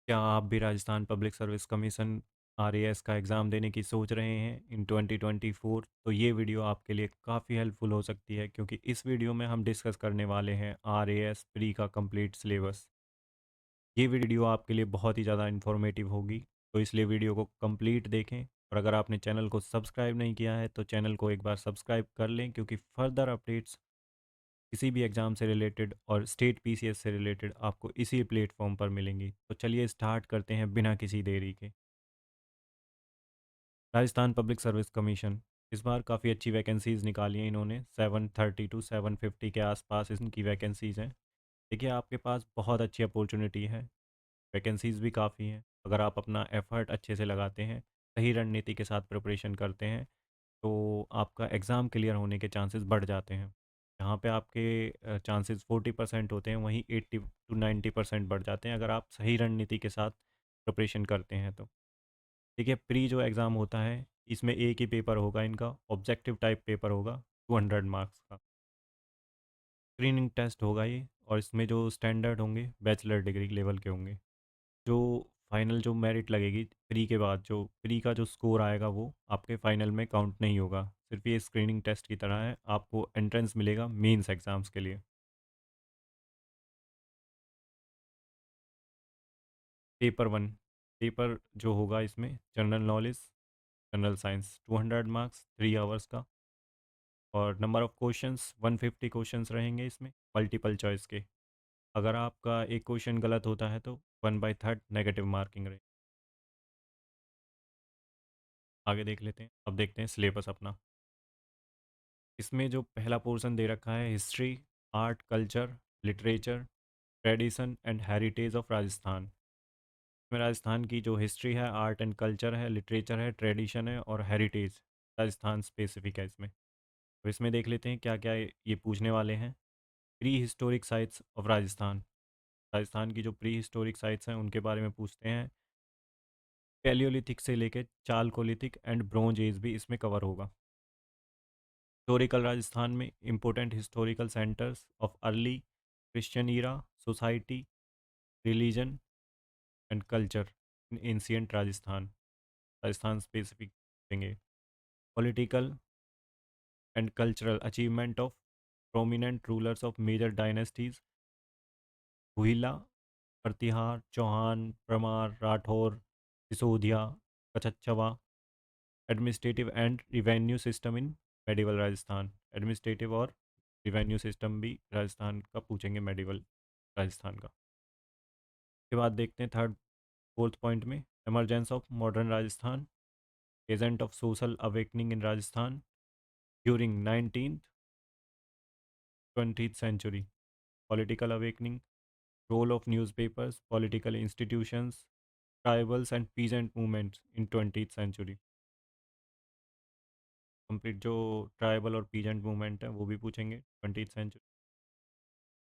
क्या आप भी Rajasthan public service commission RAS का एग्ज़ाम देने की सोच रहे हैं इन 2024? तो ये वीडियो आपके लिए काफ़ी हेल्पफुल हो सकती है, क्योंकि इस वीडियो में हम डिस्कस करने वाले हैं आरएएस प्री का कंप्लीट सिलेबस। ये वीडियो आपके लिए बहुत ही ज़्यादा इन्फॉर्मेटिव होगी, तो इसलिए वीडियो को कंप्लीट देखें। और अगर आपने चैनल को सब्सक्राइब नहीं किया है तो चैनल को एक बार सब्सक्राइब कर लें, क्योंकि फर्दर अपडेट्स किसी भी एग्ज़ाम से रिलेटेड और स्टेट पीसीएस से रिलेटेड आपको इसी प्लेटफॉर्म पर मिलेंगी। तो चलिए स्टार्ट करते हैं बिना किसी देरी के। राजस्थान पब्लिक सर्विस कमीशन इस बार काफ़ी अच्छी वैकेंसीज़ निकाली हैं इन्होंने। 730 टू 750 के आसपास इनकी वैकेंसीज़ हैं। देखिए, आपके पास बहुत अच्छी अपॉर्चुनिटी है, वैकेंसीज़ भी काफ़ी हैं। अगर आप अपना एफर्ट अच्छे से लगाते हैं, सही रणनीति के साथ प्रिपरेशन करते हैं, तो आपका एग्ज़ाम क्लियर होने के चांसेस बढ़ जाते हैं। जहाँ पे आपके चांसेस 40% होते हैं, वहीं 80 टू 90% बढ़ जाते हैं, अगर आप सही रणनीति के साथ प्रिपरेशन करते हैं तो। देखिए, प्री जो एग्ज़ाम होता है, इसमें एक ही पेपर होगा इनका, ऑब्जेक्टिव टाइप पेपर होगा, 200 मार्क्स का। स्क्रीनिंग टेस्ट होगा ये, और इसमें जो स्टैंडर्ड होंगे बैचलर डिग्री लेवल के होंगे। जो फाइनल जो मेरिट लगेगी प्री के बाद, जो प्री का जो स्कोर आएगा वो आपके फाइनल में काउंट नहीं होगा। सिर्फ ये स्क्रीनिंग टेस्ट की तरह है, आपको एंट्रेंस मिलेगा मेंस एग्ज़ाम्स के लिए। पेपर वन, पेपर जो होगा इसमें general knowledge, general science, 200 marks, 3 hours का। और नंबर ऑफ़ क्वेश्चंस 150 क्वेश्चंस रहेंगे इसमें, मल्टीपल चॉइस के। अगर आपका एक क्वेश्चन गलत होता है तो 1/3 नेगेटिव मार्किंग रहे। आगे देख लेते हैं, अब देखते हैं सिलेबस अपना। इसमें जो पहला पोर्शन दे रखा है, history, art, culture, literature, tradition and heritage of Rajasthan. इसमें राजस्थान की जो हिस्ट्री है, आर्ट एंड कल्चर है, लिटरेचर है, ट्रेडिशन है और हेरिटेज राजस्थान स्पेसिफिक है इसमें। तो इसमें देख लेते हैं क्या क्या ये पूछने वाले हैं। Pre historic sites of Rajasthan, Rajasthan की जो प्री हिस्टोरिक साइट्स हैं उनके बारे में पूछते हैं। पैलियोलिथिक से लेके चालकोलिथिक एंड ब्रोंज एज भी इसमें कवर होगा। हिस्टोरिकल राजस्थान में important historical centres of early Christian era, society, religion and culture in ancient Rajasthan, Rajasthan specific देंगे। Political and cultural achievement of prominent rulers of major dynasties, हुइला, Pratihar, Chauhan, Parmar, Rathore, Sisodia, Kachhwaha. Administrative and revenue system in medieval Rajasthan, administrative और revenue system भी राजस्थान का पूछेंगे, medieval Rajasthan का। उसके बाद देखते हैं थर्ड फोर्थ पॉइंट में, emergence of modern Rajasthan, agent of social awakening in Rajasthan during 19th 20th century, political awakening, role of newspapers, political institutions, tribals and peasant movements in 20th century. Complete जो tribal और peasant movement है वो भी पूछेंगे 20th century.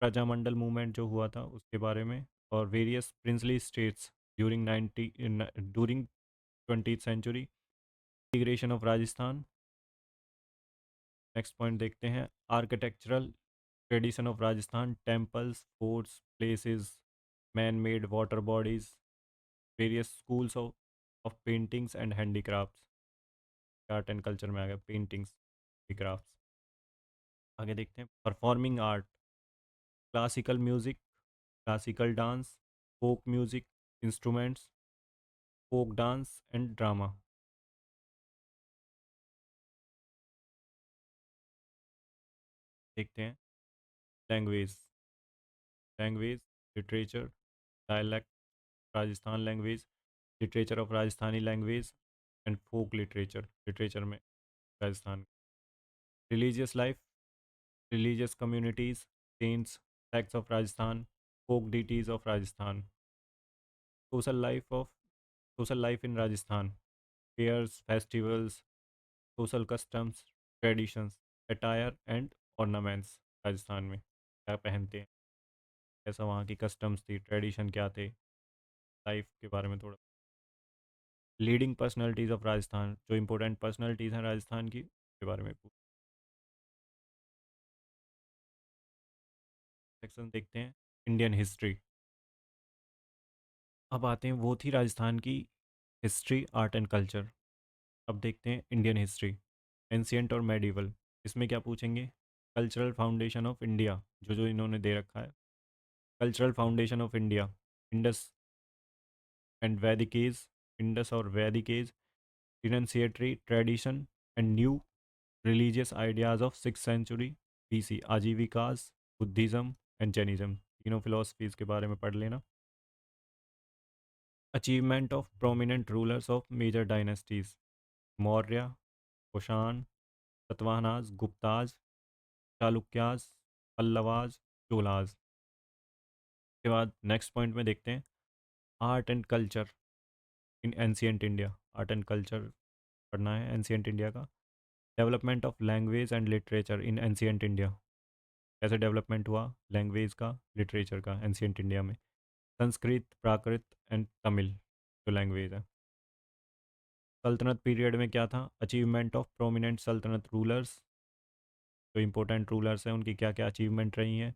Prajamandal movement जो हुआ था उसके बारे में, और various princely states during 20th century, integration of Rajasthan. Next point देखते हैं, architectural tradition of Rajasthan, temples, forts, palaces, man made water bodies, various schools of paintings and handicrafts. Art and culture में आ गया पेंटिंग्स, हैंडीक्राफ्ट्स। आगे देखते हैं, performing art, classical music, classical dance, folk music, instruments, folk dance and drama. देखते हैं, language, language, literature, dialect, Rajasthan language, literature of Rajasthani language and folk literature, literature में Rajasthan. Religious life, religious communities, saints, facts of Rajasthan, folk deities of Rajasthan. Social life in Rajasthan, fairs, festivals, social customs, traditions, attire and ornaments. Rajasthan में क्या पहनते हैं, कैसा वहाँ की customs थी, tradition क्या थे, लाइफ के बारे में थोड़ा। लीडिंग पर्सनालिटीज़ ऑफ राजस्थान, जो इंपॉर्टेंट पर्सनालिटीज़ हैं राजस्थान की के बारे में सेक्शन देखते हैं। इंडियन हिस्ट्री, अब आते हैं, वो थी राजस्थान की हिस्ट्री, आर्ट एंड कल्चर। अब देखते हैं इंडियन हिस्ट्री, एंशियंट और मेडिवल। इसमें क्या पूछेंगे? कल्चरल फाउंडेशन ऑफ इंडिया, जो जो इन्होंने दे रखा है। Cultural foundation of India, Indus and Vedic age, Indus और Vedic age, renunciatory tradition and new religious ideas of 6th century BC, Ajivikas, Buddhism and Jainism. तीनों फिलोसफीज के बारे में पढ़ लेना। Achievement of prominent rulers of major dynasties, Maurya, Kushan, Satavahanas, Guptas, Chalukyas, Pallavas, Cholas. के बाद next point में देखते हैं art and culture in ancient India. Art and culture पढ़ना है एंशियंट इंडिया का। Development of language and literature in ancient India, कैसे डेवलपमेंट हुआ लैंग्वेज का, लिटरेचर का एंशियंट इंडिया में। संस्कृत, प्राकृत एंड तमिल जो लैंग्वेज है। सल्तनत पीरियड में क्या था? Achievement of prominent sultanate rulers, जो इंपॉर्टेंट रूलर्स हैं उनकी क्या क्या अचीवमेंट रही हैं।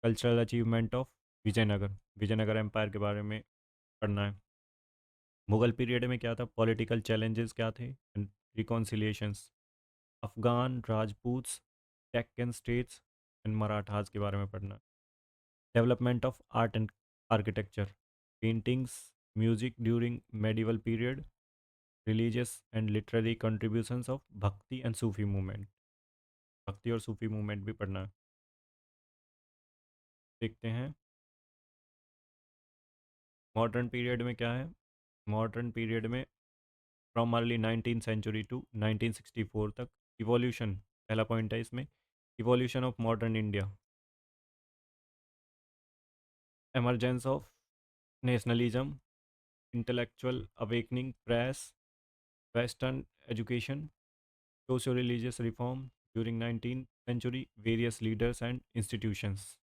Cultural achievement of Vijayanagar, Vijayanagar empire के बारे में पढ़ना है। मुगल पीरियड में क्या था? पॉलिटिकल चैलेंजेस क्या थे and reconciliations. Afghan, Rajputs, Deccan states and Marathas के बारे में पढ़ना है। Development of art and architecture, paintings, music during medieval period, religious and literary contributions of bhakti and Sufi movement. Bhakti और सूफी मूवमेंट भी पढ़ना है। देखते हैं मॉडर्न पीरियड में क्या है। मॉडर्न पीरियड में from early 19th century to 1964 तक इवोल्यूशन पहला पॉइंट है इसमें। Evolution of modern India, emergence of nationalism, intellectual awakening, press, western education, socio religious reform during 19th century, various leaders and institutions.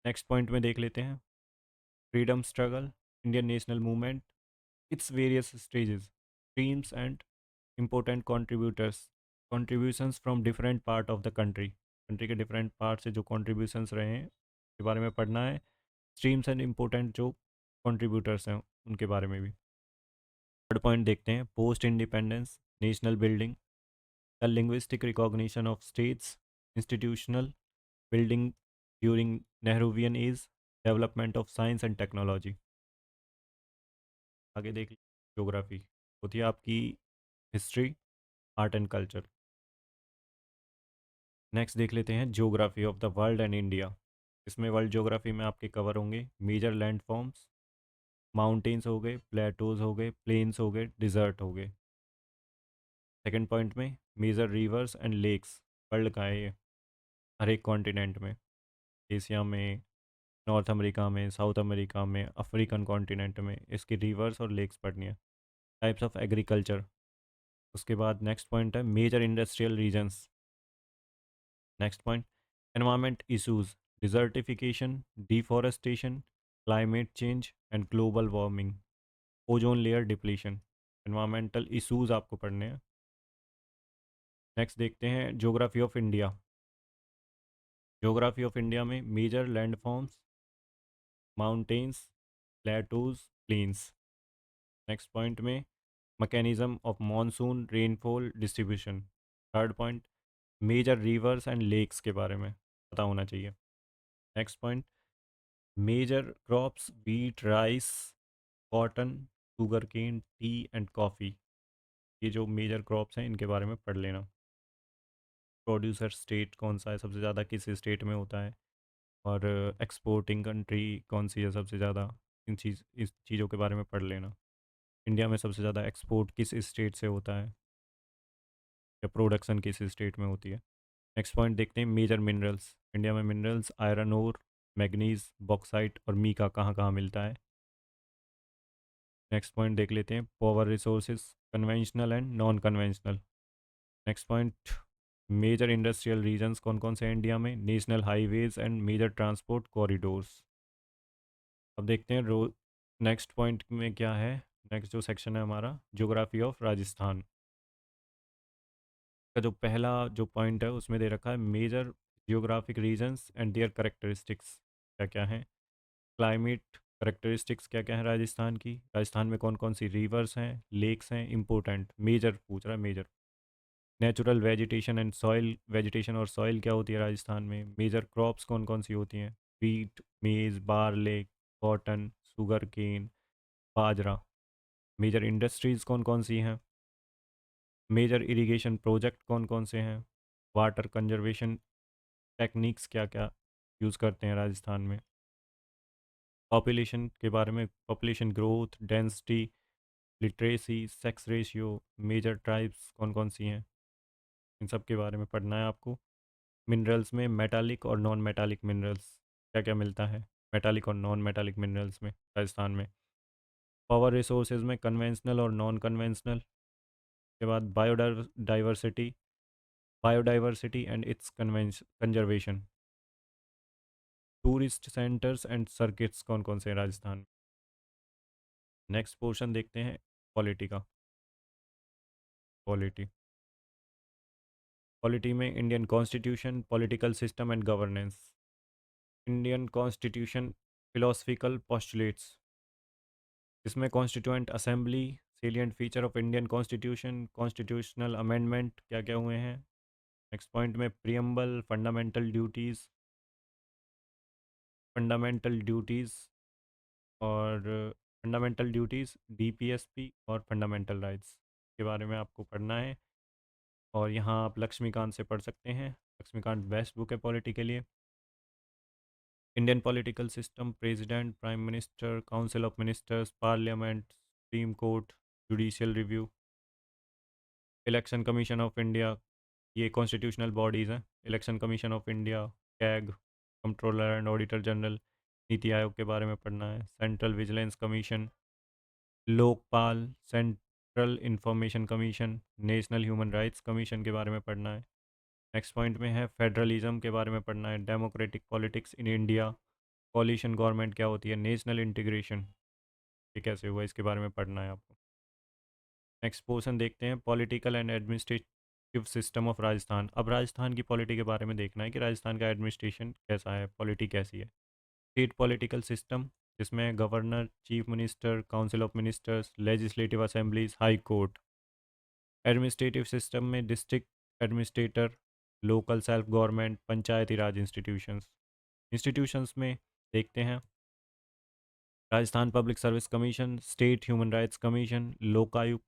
Next point में देख लेते हैं freedom struggle, Indian national movement, its various stages, streams and important contributors, contributions from different part of the country. Country के different part से जो contributions रहे हैं के बारे में पढ़ना है। स्ट्रीम्स एंड इम्पोर्टेंट जो कंट्रीब्यूटर्स हैं उनके बारे में भी। थर्ड पॉइंट देखते हैं post independence, national building, the linguistic recognition of states, institutional building during Nehruvian age, development of science and technology. आगे देख ज्योग्राफी होती है आपकी history, art and culture. Next देख लेते हैं geography of the world and India. इसमें वर्ल्ड ज्योग्राफी में आपके कवर होंगे मेजर लैंड फॉर्म्स, माउंटेन्स हो गए, प्लेटोज हो गए, प्लेन्स हो गए, डिजर्ट हो गए। सेकंड पॉइंट में major rivers and lakes, world का है ये, हर एक कॉन्टिनेंट में, एशिया में, नॉर्थ अमेरिका में, साउथ अमेरिका में, अफ्रीकन कॉन्टिनेंट में इसकी रिवर्स और लेक्स पढ़नी है। Types of agriculture. उसके बाद नेक्स्ट पॉइंट है major industrial regions. Next point environment issues, desertification, deforestation, climate change and global warming, ozone layer depletion. Environmental issues आपको पढ़ने हैं। नेक्स्ट देखते हैं geography of India. Geography of India में major landforms, mountains, plateaus, plains. Next point में mechanism of monsoon rainfall distribution. Third point major rivers and lakes के बारे में पता होना चाहिए। Next point major crops, wheat, rice, cotton, sugar cane, tea and coffee. ये जो मेजर क्रॉप्स हैं इनके बारे में पढ़ लेना। प्रोड्यूसर स्टेट कौन सा है, सबसे ज़्यादा किस स्टेट में होता है, और एक्सपोर्टिंग कंट्री कौन सी है सबसे ज़्यादा, इस चीज़ों के बारे में पढ़ लेना। इंडिया में सबसे ज़्यादा एक्सपोर्ट किस स्टेट से होता है, या प्रोडक्शन किस स्टेट में होती है। नेक्स्ट पॉइंट देखते हैं मेजर मिनरल्स। इंडिया में minerals iron ore, manganese, bauxite और मीका कहाँ कहाँ मिलता है। नेक्स्ट पॉइंट देख लेते हैं power resources, conventional and non conventional. Next point major industrial regions कौन कौन से हैं इंडिया में, national highways and major transport corridors. अब देखते हैं नेक्स्ट पॉइंट में क्या है। नेक्स्ट जो सेक्शन है हमारा ज्योग्राफी ऑफ राजस्थान का जो पहला जो पॉइंट है उसमें दे रखा है major geographic regions and their characteristics क्या क्या हैं। क्लाइमेट करेक्टरिस्टिक्स क्या क्या है राजस्थान की, राजस्थान में कौन कौन सी रिवर्स हैं, लेक्स हैं, इम्पोर्टेंट मेजर पूछ रहा है, major. Natural vegetation and soil, vegetation और सॉइल क्या होती है राजस्थान में, मेजर क्रॉप्स कौन कौन सी होती हैं, वीट, मेज़, बारले, कॉटन, शुगर केन, बाजरा। मेजर इंडस्ट्रीज़ कौन कौन सी हैं, मेजर इरिगेशन प्रोजेक्ट कौन कौन से हैं, वाटर कंजर्वेशन टेक्निक्स क्या क्या यूज़ करते हैं राजस्थान में, पॉपुलेशन के बारे में, population growth, density, literacy, sex ratio, major tribes कौन कौन सी हैं, इन सब के बारे में पढ़ना है आपको। मिनरल्स में मेटालिक और नॉन मेटालिक मिनरल्स क्या क्या मिलता है, मेटालिक और नॉन मेटालिक मिनरल्स में राजस्थान में। पावर रिसोर्सेज में कन्वेंशनल और नॉन कन्वेंशनल। के बाद biodiversity, biodiversity and it's conservation. Tourist centres and circuits कौन कौन से हैं राजस्थान में। नेक्स्ट पोर्शन देखते हैं पॉलिटी का। पॉलिटी, पॉलिटी में Indian constitution, political system and governance. Indian constitution philosophical postulates, इसमें constituent assembly, salient feature of Indian constitution, constitutional amendment क्या क्या हुए हैं। नेक्स्ट पॉइंट में प्रियम्बल, फंडामेंटल ड्यूटीज़ और फंडामेंटल ड्यूटीज़, डीपीएसपी और फंडामेंटल राइट्स के बारे में आपको पढ़ना है। और यहाँ आप लक्ष्मीकांत से पढ़ सकते हैं, लक्ष्मीकांत बेस्ट बुक है पॉलिटी के लिए। Indian political system, president, prime minister, council of ministers, parliament, supreme court, judicial review, election commission of India, ये कॉन्स्टिट्यूशनल बॉडीज़ हैं। Election commission of India, CAG, controller and auditor general, NITI Aayog के बारे में पढ़ना है। Central vigilance commission, Lokpal, central information commission, national human rights commission के बारे में पढ़ना है। नेक्स्ट पॉइंट में है फेडरलिज्म के बारे में पढ़ना है, democratic politics in India, coalition government क्या होती है, नेशनल इंटीग्रेशन ये कैसे हुआ, इसके बारे में पढ़ना है आपको। नेक्स्ट पोर्शन देखते हैं political and administrative system of Rajasthan. अब राजस्थान की पॉलिटी के बारे में देखना है कि राजस्थान का एडमिनिस्ट्रेशन कैसा है, पॉलिटी कैसी है। स्टेट पॉलिटिकल सिस्टम, जिसमें governor, chief minister, council of ministers, legislative assemblies, high court. Administrative system में district administrator, local self government, panchayati raj institutions. Institutions में देखते हैं Rajasthan public service commission, state human rights commission, Lokayukta,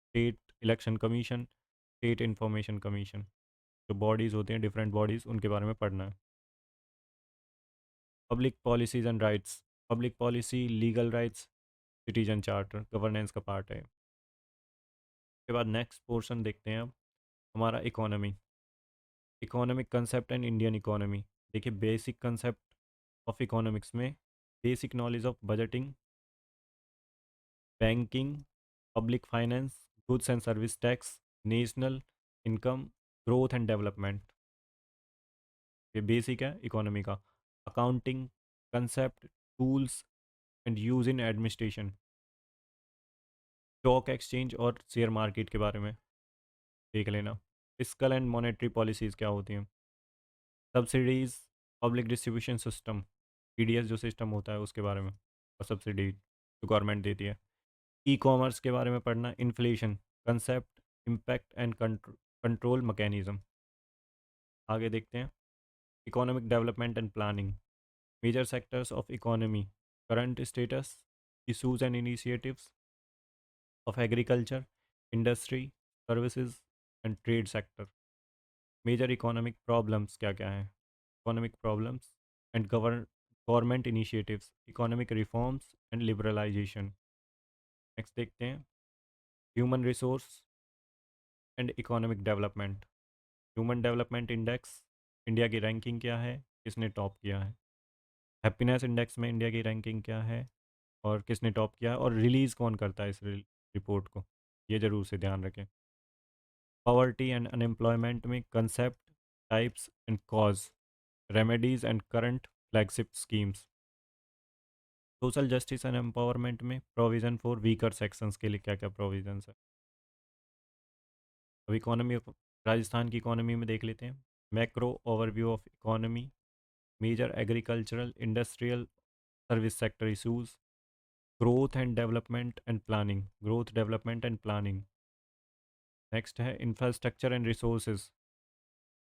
state election commission, state information commission. जो bodies होते हैं different bodies, उनके बारे में पढ़ना है। Public policies and rights, public policy, legal rights, citizen charter governance का पार्ट है। उसके बाद नेक्स्ट पोर्शन देखते हैं अब हमारा economy, economic concept and Indian economy. देखिए बेसिक कंसेप्ट ऑफ इकोनॉमिक्स में basic knowledge of budgeting, banking, public finance, goods and service tax, national income, growth and development. ये बेसिक है इकोनॉमी का। Accounting concept, tools and use in administration, stock exchange और share market के बारे में देख लेना। फिस्कल एंड मॉनेटरी पॉलिसीज़ क्या होती हैं, subsidies, public distribution system, PDS जो सिस्टम होता है उसके बारे में, और सब्सिडी जो गवर्नमेंट देती है। ई कॉमर्स के बारे में पढ़ना, inflation concept, impact and control mechanism. आगे देखते हैं economic development and planning, major sectors of economy, current status, issues and initiatives of agriculture, industry, services and trade sector. Major economic problems क्या क्या हैं, economic problems and government initiatives, economic reforms and liberalisation. Next देखते हैं human resource and economic development, human development index, India की ranking क्या है, किसने top किया है। हैप्पीनेस इंडेक्स में इंडिया की रैंकिंग क्या है और किसने टॉप किया है, और रिलीज़ कौन करता है इस रिपोर्ट को, ये ज़रूर से ध्यान रखें। पॉवर्टी एंड अनएम्प्लॉयमेंट में concept, types and cause, remedies and current flagship schemes. Social justice and empowerment में प्रोविज़न फॉर वीकर सेक्शंस के लिए क्या क्या प्रोविजंस है। अब इकोनॉमी, राजस्थान की इकोनॉमी में देख लेते हैं। Macro overview of economy, major agricultural, industrial service sector issues, growth development and planning. Next है infrastructure and resources,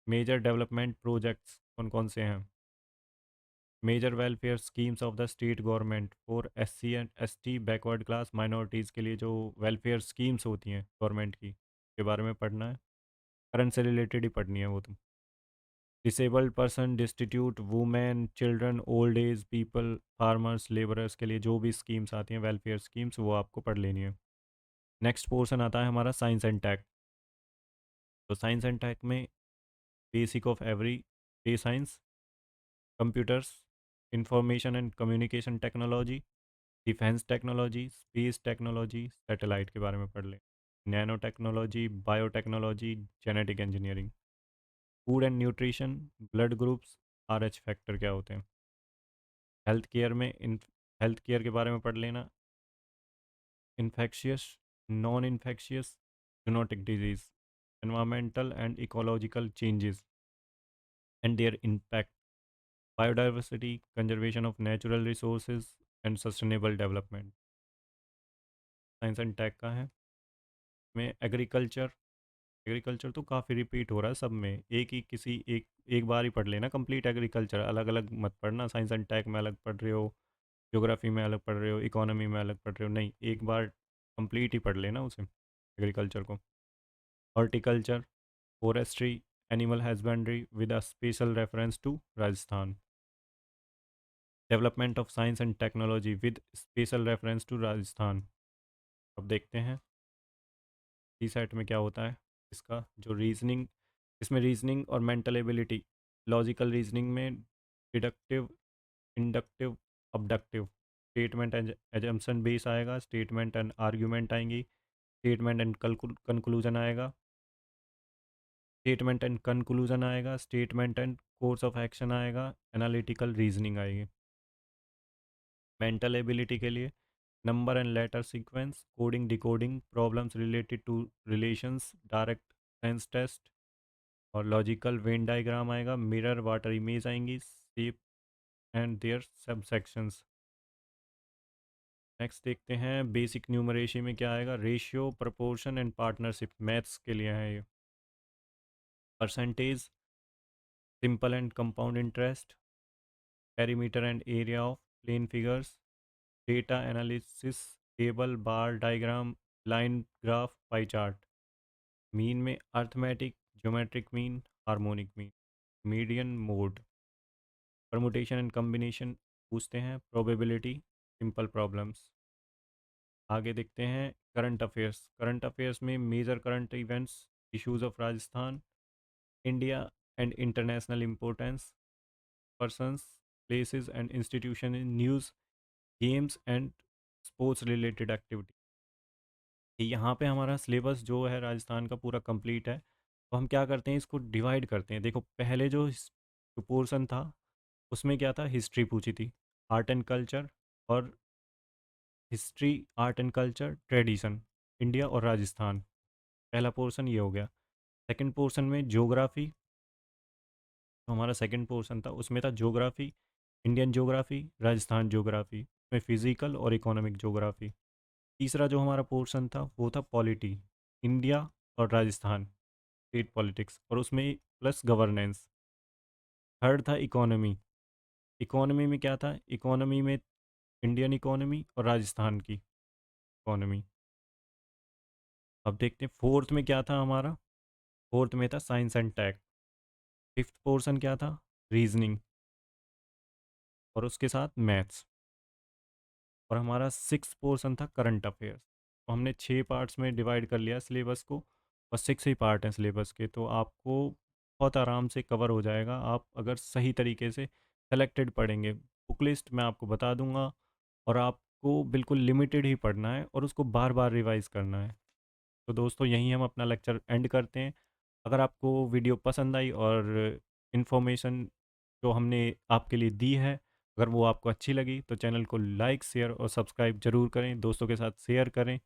major development projects कौन कौन से हैं, major welfare schemes of the state government for SC and ST backward class minorities के लिए जो welfare schemes होती हैं गवर्नमेंट की, के बारे में पढ़ना है। करंट से रिलेटेड ही पढ़नी है वो तो। Disabled person, destitute, women, children, old age people, farmers, labourers के लिए जो भी स्कीम्स आती हैं वेलफेयर स्कीम्स, वो आपको पढ़ लेनी है। नेक्स्ट पोर्शन आता है हमारा साइंस एंड टेक। तो साइंस एंड टेक में basic of every day science, computers, information and communication technology, defence technology, space technology, satellite के बारे में पढ़ लें। Nano technology, biotechnology, genetic engineering, food and nutrition, blood groups, R H factor क्या होते हैं। Health care में हेल्थ केयर के बारे में पढ़ लेना, infectious, non infectious, zoonotic disease, environmental and ecological changes and there impact, biodiversity, conservation of natural resources and sustainable development. Science and tech का है में एग्रीकल्चर। एग्रीकल्चर तो काफ़ी रिपीट हो रहा है सब में, एक ही किसी एक एक बार ही पढ़ लेना कंप्लीट एग्रीकल्चर, अलग अलग मत पढ़ना, साइंस एंड टेक में अलग पढ़ रहे हो, ज्योग्राफी में अलग पढ़ रहे हो, इकोनॉमी में अलग पढ़ रहे हो, नहीं एक बार कंप्लीट ही पढ़ लेना उसे, एग्रीकल्चर को। Horticulture, forestry, animal husbandry with a special reference to Rajasthan. Development of science and technology with special reference to Rajasthan. अब देखते हैं सी सेट में क्या होता है इसका जो रीजनिंग, इसमें रीजनिंग और मेंटल एबिलिटी, लॉजिकल रीजनिंग में deductive, inductive, abductive, statement and assumption base आएगा, स्टेटमेंट एंड आर्ग्यूमेंट आएंगी, स्टेटमेंट एंड कंक्लूजन आएगा, स्टेटमेंट एंड कंक्लूजन आएगा, statement and course of action आएगा, एनालिटिकल रीजनिंग आएगी। मेंटल एबिलिटी के लिए number and letter sequence, coding decoding, problems related to relations, direct sense test, और logical Venn diagram आएगा, mirror water image आएंगी, shape and their sub sections. Next देखते हैं basic numeracy में क्या आएगा, ratio, proportion and partnership, maths के लिए है ये। Percentage, simple and compound interest, perimeter and area of plane figures, data analysis, table, bar diagram, line graph, pie chart. Mean में arithmetic, geometric mean, harmonic mean, median mode, permutation and combination पूछते हैं, probability, simple problems. आगे देखते हैं current affairs. Current affairs में major current events, issues of Rajasthan, India and international importance, persons, places and institution in news, games and sports related activity. यहाँ पे हमारा syllabus जो है राजस्थान का पूरा कंप्लीट है। तो हम क्या करते हैं, इसको डिवाइड करते हैं। देखो पहले जो पोर्शन था उसमें क्या था, हिस्ट्री पूछी थी, आर्ट एंड कल्चर, और history, art and culture, tradition, India और राजस्थान, पहला पोर्शन ये हो गया। सेकंड पोर्शन में ज्योग्राफी, तो हमारा सेकंड पोर्शन था उसमें था geography, Indian geography, Rajasthan geography, में फिजिकल और इकोनॉमिक ज्योग्राफी। तीसरा जो हमारा पोर्शन था वो था पॉलिटी, इंडिया और राजस्थान, स्टेट पॉलिटिक्स, और उसमें प्लस गवर्नेंस। थर्ड था इकोनॉमी, इकोनॉमी में क्या था, इकोनॉमी में इंडियन इकोनॉमी और राजस्थान की इकोनॉमी। अब देखते हैं फोर्थ में क्या था हमारा, फोर्थ में था science and tech. Fifth portion क्या था, रीजनिंग, और उसके साथ मैथ्स। और हमारा सिक्स पोर्शन था करंट अफेयर्स। तो हमने 6 पार्ट्स में डिवाइड कर लिया सिलेबस को, और 6 ही पार्ट हैं सिलेबस के, तो आपको बहुत आराम से कवर हो जाएगा आप अगर सही तरीके से सेलेक्टेड पढ़ेंगे। बुक लिस्ट मैं आपको बता दूंगा, और आपको बिल्कुल लिमिटेड ही पढ़ना है और उसको बार बार रिवाइज करना है। तो दोस्तों यहीं हम अपना लेक्चर एंड करते हैं। अगर आपको वीडियो पसंद आई और इन्फॉर्मेशन जो हमने आपके लिए दी है अगर वो आपको अच्छी लगी, तो चैनल को लाइक शेयर और सब्सक्राइब ज़रूर करें, दोस्तों के साथ शेयर करें।